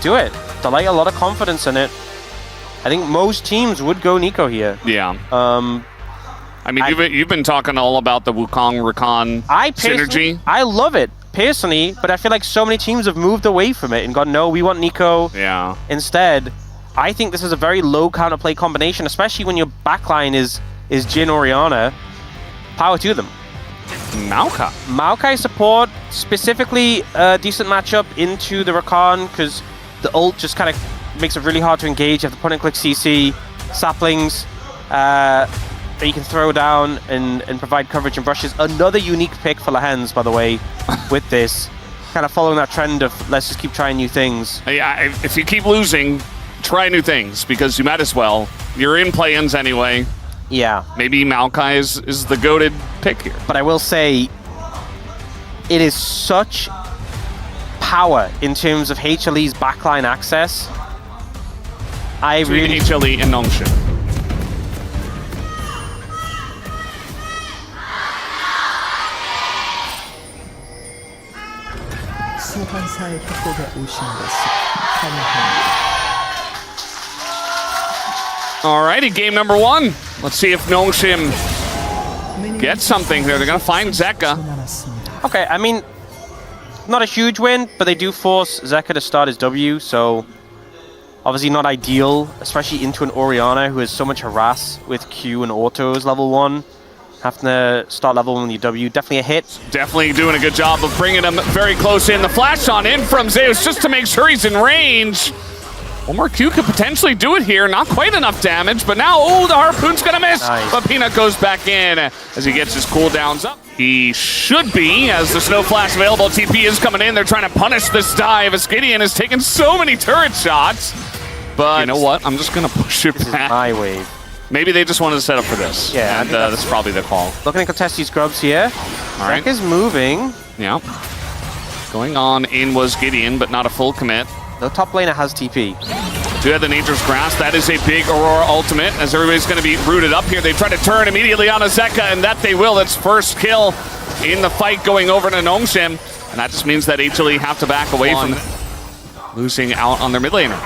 do it. Delight a lot of confidence in it. I think most teams would go Nico here. Yeah. I mean, you've been talking all about the Wukong Rakan synergy. I love it personally, but I feel like so many teams have moved away from it and gone, no, we want Nico. Yeah. Instead, I think this is a very low counterplay combination, especially when your backline is Jhin Orianna. Power to them. Maokai support, specifically a decent matchup into the Rakan, because the ult just kind of makes it really hard to engage. You have the point-and-click CC, saplings, that you can throw down and provide coverage and brushes. Another unique pick for Lahens, by the way, with this. Kind of following that trend of let's just keep trying new things. Yeah, if you keep losing, try new things, because you might as well. You're in play-ins anyway. Yeah. Maybe Maokai is the goated pick here. But I will say, it is such power in terms of HLE's backline access. Between HLE and Nongshim. Alrighty, game number 1. Let's see if Nongshim gets something here. They're going to find Zeka. Okay, I mean, not a huge win, but they do force Zeka to start his W, so obviously not ideal, especially into an Orianna who has so much harass with Q and autos level 1. Having to start level 1 with your W, definitely a hit. Definitely doing a good job of bringing him very close in. The flash on in from Zeus just to make sure he's in range. One more Q could potentially do it here. Not quite enough damage, but now, oh, the Harpoon's gonna miss. Nice. But Peanut goes back in as he gets his cooldowns up. He should be, as the Snow Flash available. TP is coming in. They're trying to punish this dive as Gideon has taken so many turret shots. But you know what? I'm just gonna push it back. My wave. Maybe they just wanted to set up for this. Yeah, and that's probably the call. Looking to contest these grubs here. All right. Zeka's moving. Yeah. Going on in was Gideon, but not a full commit. The top laner has TP. Do have the Nature's Grasp. That is a big Aurora ultimate, as everybody's going to be rooted up here. They try to turn immediately on a Zeka, and that they will. That's first kill in the fight going over to Nongshim. And that just means that HLE have to back away from losing out on their mid laner.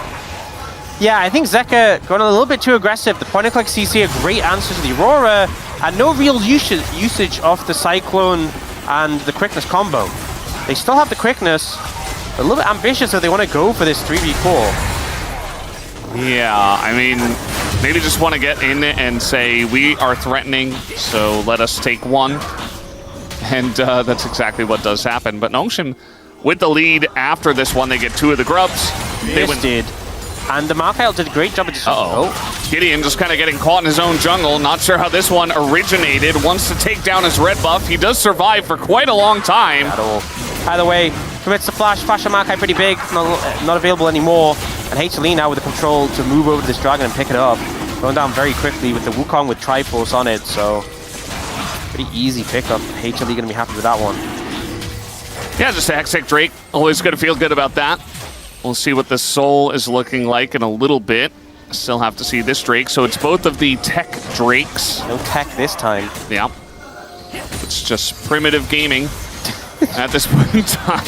Yeah, I think Zeka going a little bit too aggressive. The point-and-click CC, a great answer to the Aurora, and no real usage of the Cyclone and the quickness combo. They still have the quickness, a little bit ambitious if they want to go for this 3v4. Yeah, I mean, maybe just want to get in and say, we are threatening, so let us take one. And that's exactly what does happen. But Nongshim, with the lead after this one, they get 2 of the grubs. They did. And the Maokai did a great job of just... Gideon just kind of getting caught in his own jungle. Not sure how this one originated. Wants to take down his red buff. He does survive for quite a long time. Either way, commits the flash. Flash on Maokai pretty big. Not available anymore. And HLE now with the control to move over to this dragon and pick it up. Going down very quickly with the Wukong with Triforce on it. So, pretty easy pickup. HLE going to be happy with that one. Yeah, just a Hextech Drake. Always going to feel good about that. We'll see what the Soul is looking like in a little bit. Still have to see this Drake. So it's both of the tech Drakes. No tech this time. Yeah. It's just primitive gaming at this point in time.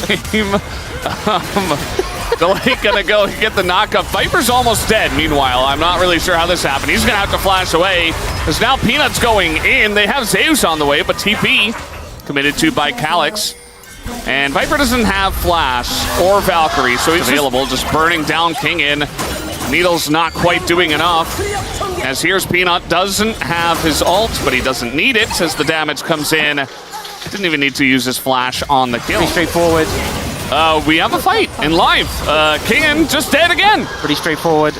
Delay gonna go get the knockup. Viper's almost dead, meanwhile. I'm not really sure how this happened. He's gonna have to flash away. Because now Peanut's going in. They have Zeus on the way, but TP committed to by Calyx. And Viper doesn't have Flash or Valkyrie, so he's available, just burning down King in. Needle's not quite doing enough. As here's Peanut, doesn't have his ult, but he doesn't need it as the damage comes in. Didn't even need to use his Flash on the kill. Pretty straightforward. We have a fight in live. Kingen just dead again. Pretty straightforward.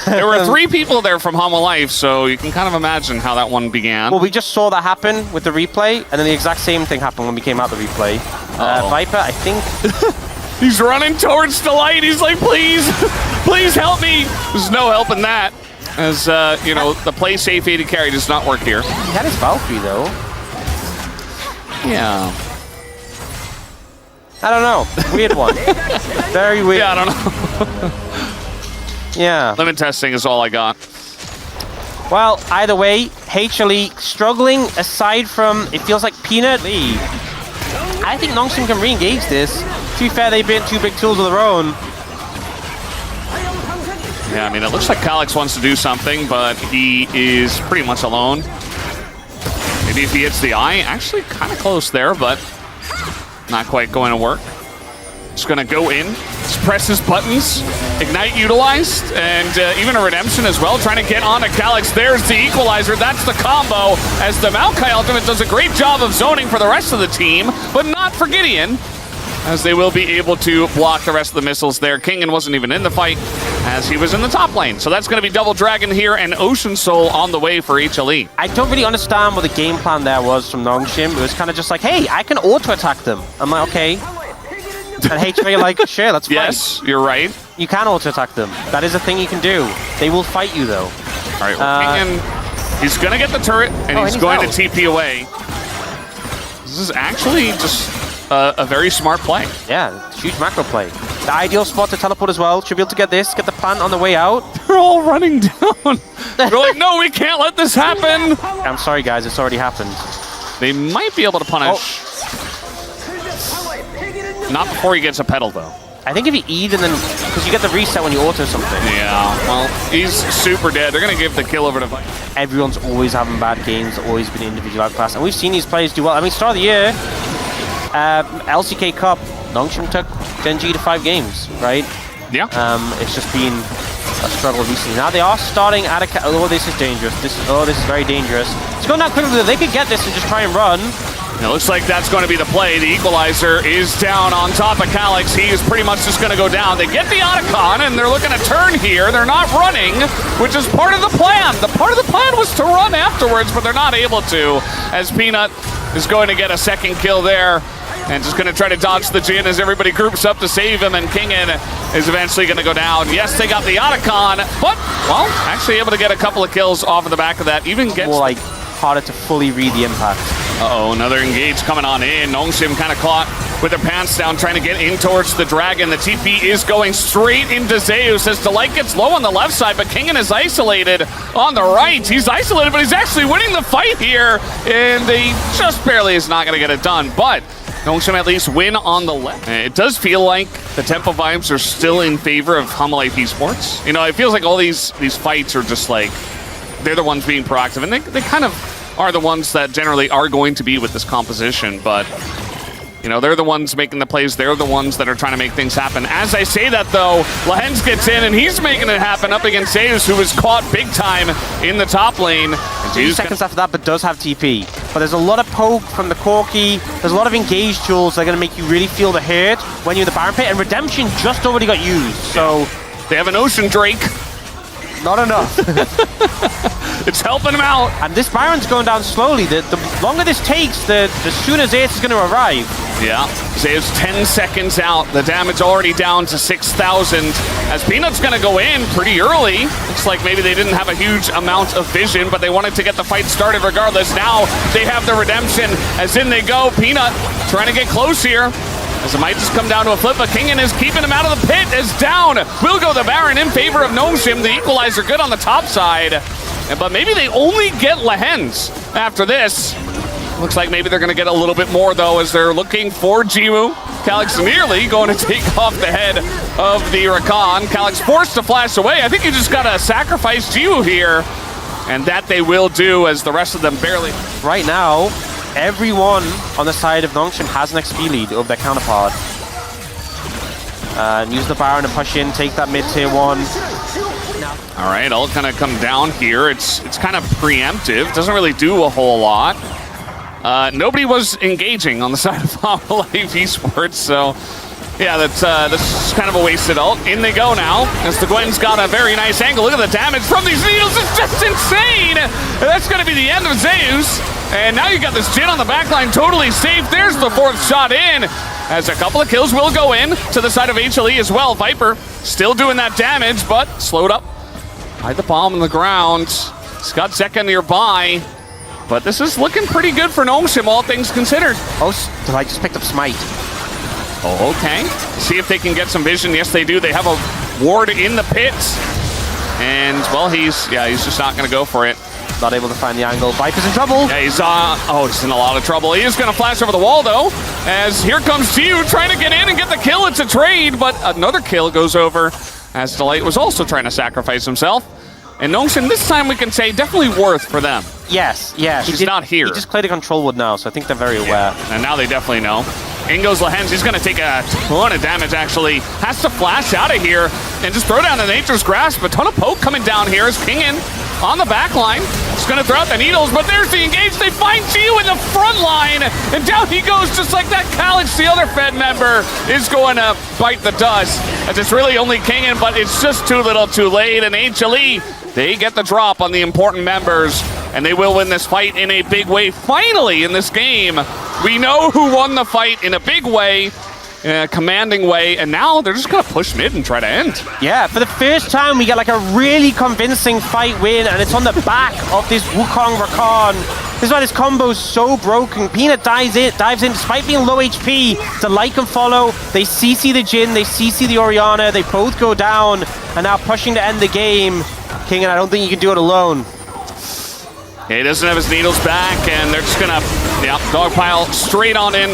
There were 3 people there from Hanwha Life, so you can kind of imagine how that one began. Well, we just saw that happen with the replay, and then the exact same thing happened when we came out the replay. Viper, I think... He's running towards Delight. He's like, please, please help me. There's no help in that. As, you know, the play safe AD carry does not work here. He had his Valkyrie, though. Yeah. I don't know. Weird one. Very weird. Yeah, I don't know. Yeah. Limit testing is all I got. Well, either way, HLE struggling aside from, it feels like Peanut lead. I think Nongshim can re-engage this. To be fair, they've been 2 big tools of their own. Yeah, I mean, it looks like Calyx wants to do something, but he is pretty much alone. Maybe if he hits the eye, actually kind of close there, but not quite going to work. Just going to go in, press his buttons, Ignite utilized, and even a Redemption as well, trying to get onto Calyx. There's the equalizer, that's the combo, as the Maokai ultimate does a great job of zoning for the rest of the team, but not for Gideon, as they will be able to block the rest of the missiles there. Kingen wasn't even in the fight, as he was in the top lane. So that's going to be Double Dragon here, and Ocean Soul on the way for HLE. I don't really understand what the game plan there was from Nongshim. It was kind of just like, hey, I can auto-attack them. I'm like, okay. And HLE like, sure, let's fight. Yes, you're right. You can auto-attack them. That is a thing you can do. They will fight you, though. All right, well, Kingen, he's going to get the turret, and he's going to TP away. This is actually just a very smart play. Yeah, huge macro play. The ideal spot to teleport as well. Should be able to get this, get the plant on the way out. They're all running down. They're like, no, we can't let this happen. I'm sorry, guys, it's already happened. They might be able to punish. Not before he gets a pedal, though. I think if you eat and then, because you get the reset when you auto something. Yeah, well, he's super dead. They're going to give the kill over to VIPER. Everyone's always having bad games, always been individual outclass, and we've seen these players do well. I mean, start of the year, LCK Cup, Nongshim took Genji to 5 games, right? Yeah. It's just been a struggle recently. Now they are starting at a... Oh, this is dangerous. This is very dangerous. It's going down quickly. They could get this and just try and run. It looks like that's going to be the play. The equalizer is down on top of Calyx. He is pretty much just going to go down. They get the Otacon, and they're looking to turn here. They're not running, which is part of the plan. The part of the plan was to run afterwards, but they're not able to, as Peanut is going to get a second kill there. And just going to try to dodge the Jhin as everybody groups up to save him, and Kingen is eventually going to go down. Yes, they got the Otacon, but, well, actually able to get a couple of kills off of the back of that. Even gets... More like harder to fully read the impact. Uh-oh, another engage coming on in. Nongshim kind of caught with their pants down, trying to get in towards the Dragon. The TP is going straight into Zeus as Delight gets low on the left side, but Kingen is isolated on the right. He's isolated, but he's actually winning the fight here, and they just barely is not going to get it done, but Nongshim at least win on the left. It does feel like the tempo vibes are still in favor of HLE Esports. You know, it feels like all these fights are just like, they're the ones being proactive, and they kind of are the ones that generally are going to be with this composition, but you know, they're the ones making the plays. They're the ones that are trying to make things happen. As I say that, though, Lahens gets in, and he's making it happen up against Zeus, who was caught big time in the top lane. 2 seconds after that, but does have TP. But there's a lot of poke from the Corki. There's a lot of engaged tools that are going to make you really feel the hurt when you're in the Baron Pit, and Redemption just already got used, so... They have an Ocean Drake. Not enough. It's helping him out. And this Baron's going down slowly. The longer this takes, the sooner Zeus is going to arrive. Yeah, Zeus 10 seconds out. The damage already down to 6,000. As Peanut's going to go in pretty early. Looks like maybe they didn't have a huge amount of vision, but they wanted to get the fight started regardless. Now they have the Redemption. As in they go. Peanut trying to get close here, as it might just come down to a flip, but Kingen is keeping him out of the pit. Is down. Will go the Baron in favor of Nongshim. The equalizer good on the top side. But maybe they only get Lahens after this. Looks like maybe they're going to get a little bit more, though, as they're looking for Jiwoo. Calyx nearly going to take off the head of the Rakan. Calyx forced to flash away. I think you just got to sacrifice Jiwoo here. And that they will do, as the rest of them barely... Right now, everyone on the side of Nongshim has an XP lead over their counterpart. Use the Baron to push in, take that mid-tier 1. All right, I'll kind of come down here. It's kind of preemptive. Doesn't really do a whole lot. Nobody was engaging on the side of HLE Esports, so yeah, that's kind of a wasted ult. In they go now, as the Gwen's got a very nice angle. Look at the damage from these needles. It's just insane. That's going to be the end of Zeus. And now you got this Jhin on the backline, totally safe. There's the 4th shot in, as a couple of kills will go in to the side of HLE as well. VIPER still doing that damage, but slowed up by the bomb on the ground. He's got Zeka nearby, but this is looking pretty good for Nongshim, all things considered. Oh, I just picked up Smite. Oh, okay. See if they can get some vision. Yes, they do. They have a ward in the pit. And, well, he's just not going to go for it. Not able to find the angle. VIPER's in trouble. Yeah, he's in a lot of trouble. He is going to flash over the wall, though, as here comes Jiwoo trying to get in and get the kill. It's a trade, but another kill goes over as Delight was also trying to sacrifice himself. And Nongshim, this time we can say, definitely worth for them. Yes, yeah. He's not here. He just played a control wood now, so I think they're very aware. Yeah. And now they definitely know. In goes Lehens. He's going to take a ton of damage, actually. Has to flash out of here and just throw down the Nature's Grasp. A ton of poke coming down here as Kingin on the back line. He's going to throw out the needles, but there's the engage. They find Gio in the front line, and down he goes just like that. Calyx, the other Fed member, is going to bite the dust. As it's really only Kingin, but it's just too little too late. And HLE, they get the drop on the important members, and they will win this fight in a big way. Finally, in this game, we know who won the fight in a big way, in a commanding way, and now they're just going to push mid and try to end. Yeah, for the first time, we get like a really convincing fight win, and it's on the back of this Wukong Rakan. This is why this combo's so broken. Peanut dives in despite being low HP. To like and follow, they CC the Jhin, they CC the Orianna, they both go down, and now pushing to end the game. King, and I don't think you can do it alone. Yeah, he doesn't have his needles back, and they're just gonna, dogpile straight on in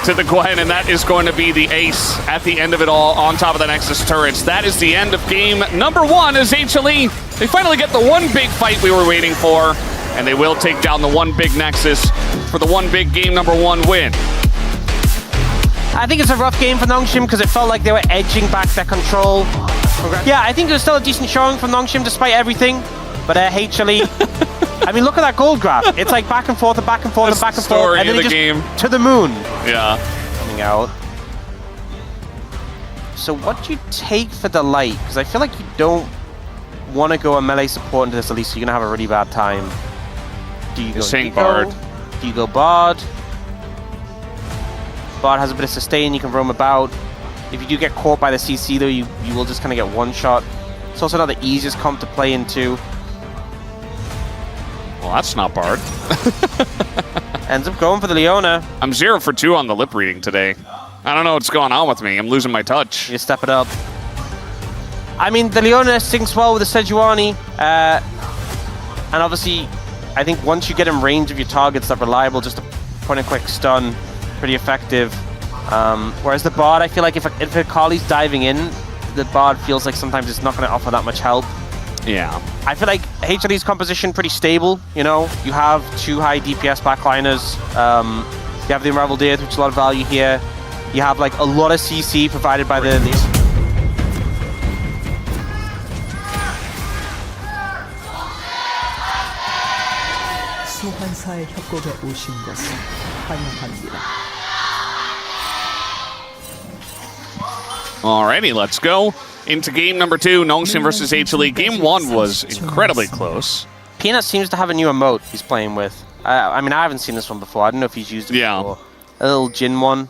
to the Gwen, and that is going to be the ace at the end of it all on top of the Nexus turrets. That is the end of game number 1 as HLE, they finally get the one big fight we were waiting for, and they will take down the one big Nexus for the one big game number 1 win. I think it's a rough game for Nongshim because it felt like they were edging back their control. Yeah, I think it was still a decent showing from Nongshim despite everything, but HLE, I mean, look at that gold graph. It's like back and forth and back and forth and back and forth, and then it just to the moon. Yeah. Coming out. So what do you take for Delight? Because I feel like you don't want to go a melee support into this, at least you're going to have a really bad time. Do you go Bard? Do you go Bard? Bard has a bit of sustain, you can roam about. If you do get caught by the CC though, you will just kind of get one shot. It's also not the easiest comp to play into. Well, that's not Bard. Ends up going for the Leona. I'm 0 for 2 on the lip reading today. I don't know what's going on with me. I'm losing my touch. You step it up. I mean, the Leona syncs well with the Sejuani. And obviously, I think once you get in range of your targets that reliable, just a point and quick stun, pretty effective. Whereas the Bard, I feel like if Akali's diving in, the Bard feels like sometimes it's not going to offer that much help. Yeah. I feel like HLE's composition pretty stable, you know? You have 2 high DPS backliners. You have the Unraveled Earth, which is a lot of value here. You have like a lot of CC provided by the 소환사의 협곡에 오신 것을 환영합니다. Alrighty, let's go into game number 2, Nongshim versus HLE. Game 1 was incredibly close. Peanut seems to have a new emote he's playing with. I mean, I haven't seen this one before. I don't know if he's used it before. A little Jhin one.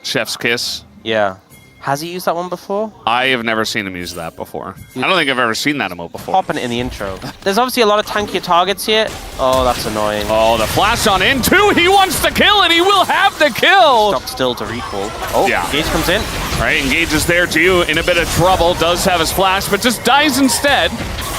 Chef's Kiss. Yeah. Has he used that one before? I have never seen him use that before. I don't think I've ever seen that emote before. Popping it in the intro. There's obviously a lot of tankier targets here. Oh, that's annoying. Oh, the flash on in too. He wants the kill, and he will have the kill. Stop still to recall. Oh, yeah. Engage comes in. All right, Engage is there too, in a bit of trouble. Does have his flash, but just dies instead.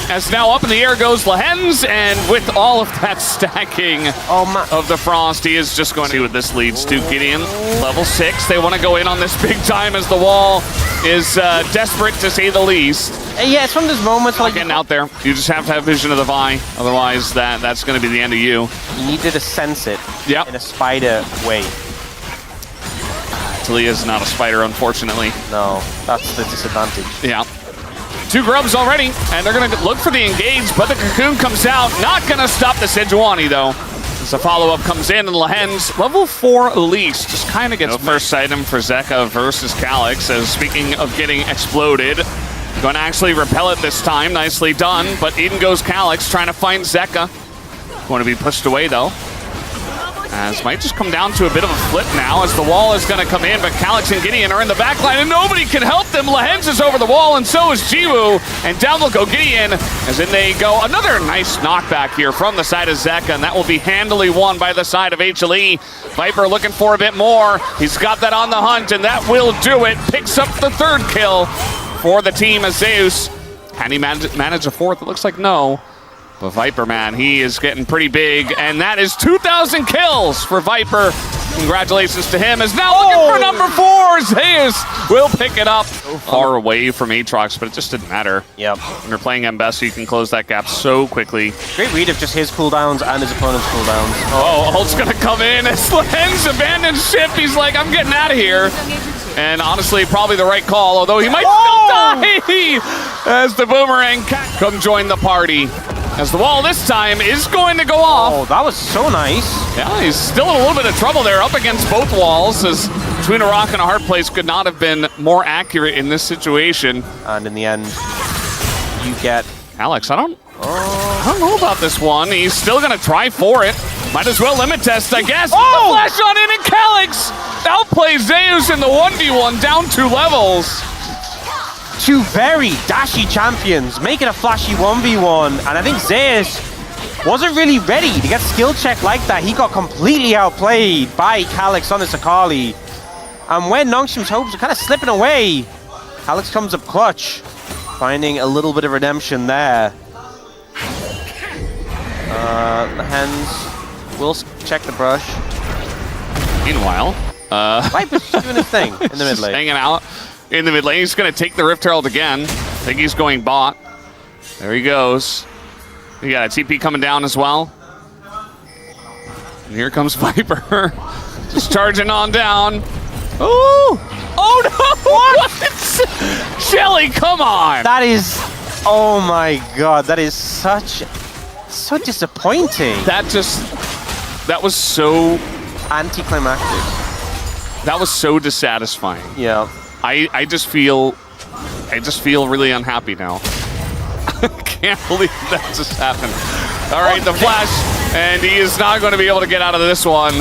As now up in the air goes Lehens, and with all of that stacking of the Frost, he is just going to see what this leads to. Gideon, level 6. They want to go in on this big time as the wall is desperate to say the least. Yeah, it's one of those moments like getting out there. You just have to have vision of the Vi, otherwise that's going to be the end of you. You needed to sense it in a spider way. Talia is not a spider, unfortunately. No, that's the disadvantage. Yeah. 2 grubs already, and they're going to look for the engage, but the Cocoon comes out. Not going to stop the Sejuani, though. As the follow-up comes in, and Lehens, level 4 Elise, just kind of gets no first item for Zeka versus Calyx, as speaking of getting exploded, going to actually repel it this time. Nicely done, but in goes Calyx, trying to find Zeka. Going to be pushed away, though. As might just come down to a bit of a flip now as the wall is going to come in, but Calyx and Gideon are in the back line and nobody can help them. Lehens is over the wall and so is Jiwoo, and down will go Gideon as in they go. Another nice knockback here from the side of Zeka, and that will be handily won by the side of HLE. Viper looking for a bit more. He's got that on the hunt, and that will do it. Picks up the 3rd kill for the team as Zeus. Can he manage a 4th? It looks like no. But Viper, man, he is getting pretty big, and that is 2,000 kills for Viper Congratulations to him. Is now looking for number 4. Zeus will pick it up. Far away from Aatrox, but it just didn't matter. Yep. When you're playing M best, you can close that gap so quickly. Great read of just his cooldowns and his opponent's cooldowns. Oh, Ult's gonna come in as Lens abandons ship. He's like, I'm getting out of here. And honestly, probably the right call, although he might still die as the Boomerang Cat come join the party. As the wall this time is going to go off. Oh, that was so nice. Yeah, he's still in a little bit of trouble there up against both walls, as between a rock and a hard place could not have been more accurate in this situation. And in the end, you get... Alex, I don't know about this one. He's still going to try for it. Might as well limit test, I guess. Oh! The flash on in, and Calyx outplays Zeus in the 1v1, down 2 levels. 2 very dashy champions making a flashy 1v1, and I think Zeus wasn't really ready to get skill check like that. He got completely outplayed by Calyx on this Akali. And when Nongshim's hopes are kind of slipping away, Calyx comes up clutch, finding a little bit of redemption there. The Hens will check the brush. Meanwhile, VIPER's just doing his thing in the mid lane. Hanging out in the mid lane. He's going to take the Rift Herald again. I think he's going bot. There he goes. You got a TP coming down as well. And here comes Viper. Just charging on down. Ooh! Oh no! What? Shelly, come on! That is... Oh my god, that is so disappointing. That was so... Anticlimactic. That was so dissatisfying. Yeah. I just feel really unhappy now. I can't believe that just happened. All right, the flash, and he is not going to be able to get out of this one.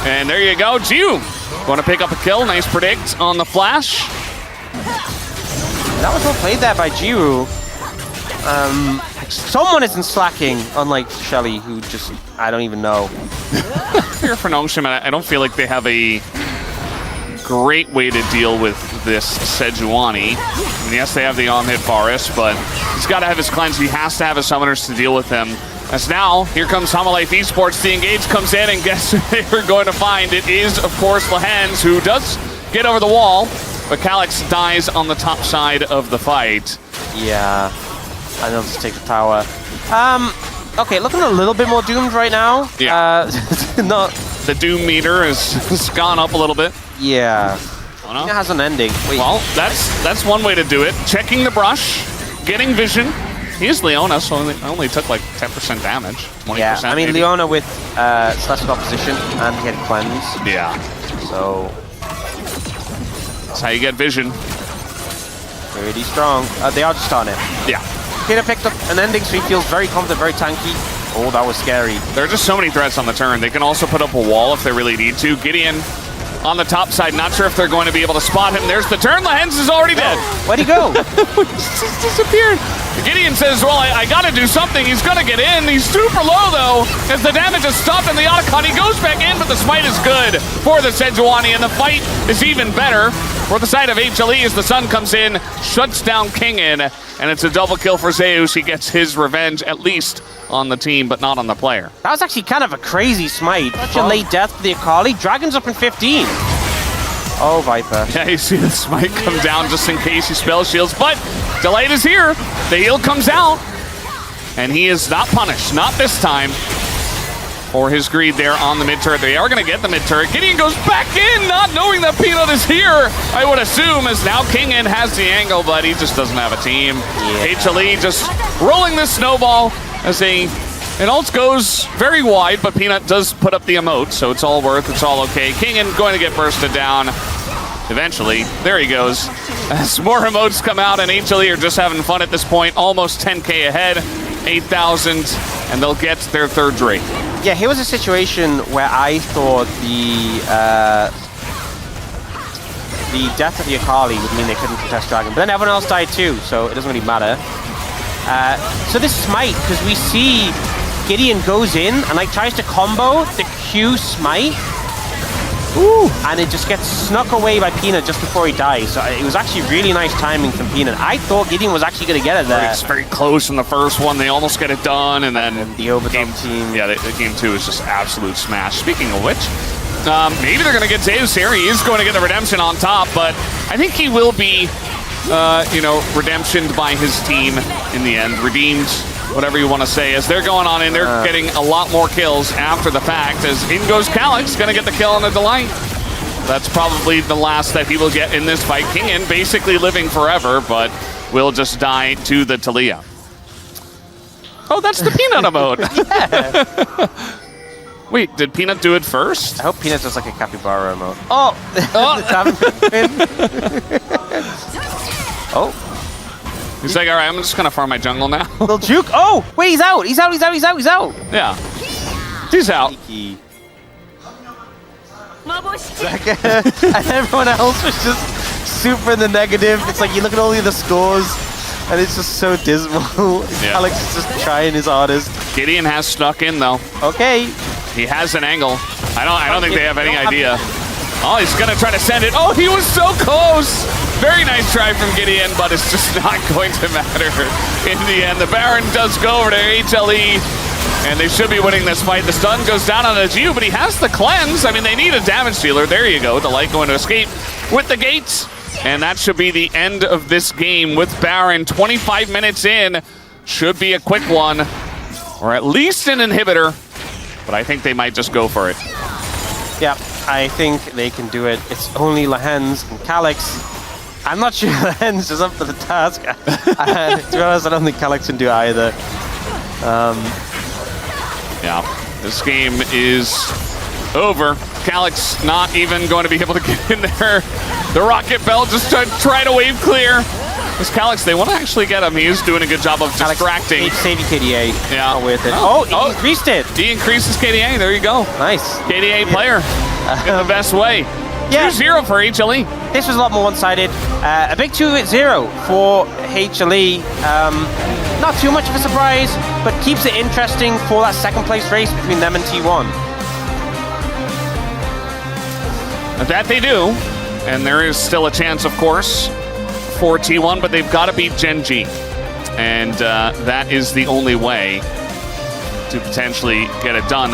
And there you go, Jiu. Going to pick up a kill. Nice predict on the flash. That was well played there by Jiu. Someone isn't slacking, unlike Shelly, who just, I don't even know. Here for Nongshim, I don't feel like they have a great way to deal with this Sejuani. I mean, yes, they have the on-hit Forest, but he's got to have his cleanse. He has to have his summoners to deal with him. As now, here comes Hanwha Esports. The engage comes in, and guess who they were going to find? It is, of course, Lehens, who does get over the wall, but Calyx dies on the top side of the fight. Yeah, I know to take the tower. Okay, looking a little bit more doomed right now. Yeah. Not... The doom meter has gone up a little bit. Yeah. Oh, no. It has an ending. Wait. Well, that's one way to do it. Checking the brush, getting vision. He's Leona, so only took like 10% damage. 20%, yeah, I mean, maybe. Leona with Celestial Opposition and he had Cleanse. Yeah. So... That's how you get vision. Pretty strong. They are just on it. Yeah. Peter picked up an ending, so he feels very confident, very tanky. Oh, that was scary. There are just so many threats on the turn. They can also put up a wall if they really need to. Gideon on the top side. Not sure if they're going to be able to spot him. There's the turn. Lehens is already dead. Where'd he go? He just disappeared. Gideon says, well, I got to do something. He's going to get in. He's super low, though, as the damage is stopped in the Otacon. He goes back in, but the smite is good for the Sejuani, and the fight is even better for the side of HLE as the sun comes in, shuts down Kingin, and it's a double kill for Zeus. He gets his revenge, at least on the team, but not on the player. That was actually kind of a crazy smite. Such a late death for the Akali. Dragon's up in 15. Oh, Viper. Yeah, you see the smite come down just in case he spell shields, but Delayed is here. The heal comes out, and he is not punished, not this time, for his greed there on the mid-turret. They are going to get the mid-turret. Gideon goes back in, not knowing that Peanut is here, I would assume, as now Kingin has the angle, but he just doesn't have a team. Yeah. HLE just rolling this snowball as an ult goes very wide, but Peanut does put up the emote, so it's all worth, it's all okay. Kingin going to get bursted down eventually. There he goes. As more emotes come out, and HLE are just having fun at this point, almost 10k ahead, 8,000, and they'll get their third Drake. Yeah, here was a situation where I thought the death of the Akali would mean they couldn't contest Dragon, but then everyone else died too, so it doesn't really matter. So this smite, because we see Gideon goes in and like tries to combo the Q smite, and it just gets snuck away by Peanut just before he dies. So it was actually really nice timing from Peanut. I thought Gideon was actually going to get it there. It's very close in the first one. They almost get it done, and then the overtime team. Yeah, the game 2 is just absolute smash. Speaking of which, Maybe they're going to get Zeus here. He is going to get the redemption on top, but I think he will be, you know, redemptioned by his team in the end. Redeemed, whatever you want to say, as they're going on in. They're getting a lot more kills after the fact, as in goes Calyx, going to get the kill on the Delight. That's probably the last that he will get in this fight. Kingin basically living forever, but will just die to the Talia. Oh, that's the Peanut emote. Wait, did Peanut do it first? I hope Peanut does like a capybara emote. Oh! Oh. He's like, all right, I'm just going to farm my jungle now. Little juke. Oh! Wait, he's out! He's out! He's out! He's out! He's out! Yeah. He's out. And everyone else was just super in the negative. It's like you look at all the other scores, and it's just so dismal. Yeah. Alex is just trying his hardest. Gideon has snuck in though. Okay. He has an angle. I don't think they have any idea. Oh, he's gonna try to send it. Oh, he was so close. Very nice try from Gideon, but it's just not going to matter in the end. The Baron does go over to HLE. And they should be winning this fight. The stun goes down on Aju, but he has the cleanse. I mean, they need a damage dealer. There you go. The Light going to escape with the gates. And that should be the end of this game with Baron. 25 minutes in. Should be a quick one. Or at least an inhibitor. But I think they might just go for it. Yeah, I think they can do it. It's only Lahens and Calyx. I'm not sure Lahens is up for the task. To be honest, I don't think Calyx can do either. Yeah, this game is over. Calyx not even going to be able to get in there. The Rocket Bell just try to wave clear. This Calyx, they want to actually get him. He is doing a good job of distracting. Saving KDA. Yeah. Not worth it. Oh, he increased it. He increases KDA. There you go. Nice. KDA player in the best way. Yeah. 2-0 for HLE. This was a lot more one-sided. A big 2-0 for HLE. Not too much of a surprise, but keeps it interesting for that second place race between them and T1. That they do. And there is still a chance, of course, for T1, but they've got to beat Gen G. And that is the only way to potentially get it done.